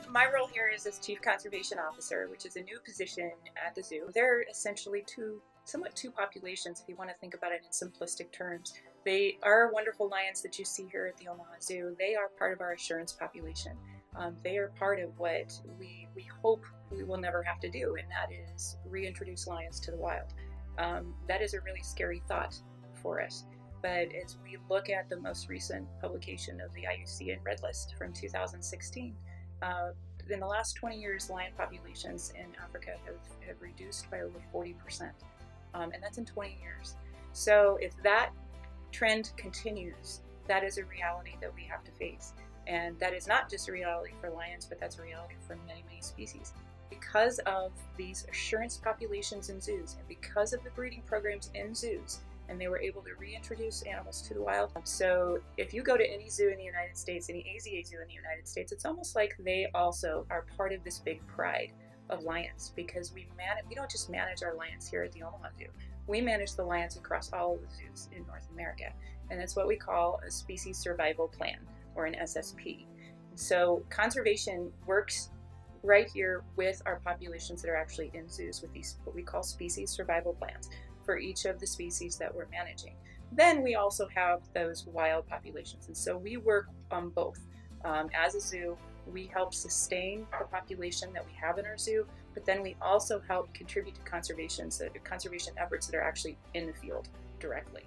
My role here is as Chief Conservation Officer, which is a new position at the zoo. There are essentially somewhat two populations, if you want to think about it in simplistic terms. They are wonderful lions that you see here at the Omaha Zoo. They are part of our assurance population. They are part of what we hope we will never have to do, and that is reintroduce lions to the wild. That is a really scary thought for us. But as we look at the most recent publication of the IUCN Red List from 2016, in the last 20 years, lion populations in Africa have reduced by over 40%, and that's in 20 years. So if that trend continues, that is a reality that we have to face. And that is not just a reality for lions, but that's a reality for many, many species. Because of these assurance populations in zoos, and because of the breeding programs in zoos, and they were able to reintroduce animals to the wild. So if you go to any zoo in the United States, any AZA zoo in the United States, it's almost like they also are part of this big pride of lions, because we don't just manage our lions here at the Omaha Zoo. We manage the lions across all of the zoos in North America, and it's what we call a species survival plan, or an SSP. So conservation works right here with our populations that are actually in zoos with these what we call species survival plans for each of the species that we're managing. Then we also have those wild populations, and so we work on both. As a zoo, we help sustain the population that we have in our zoo, but then we also help contribute to conservation efforts that are actually in the field directly.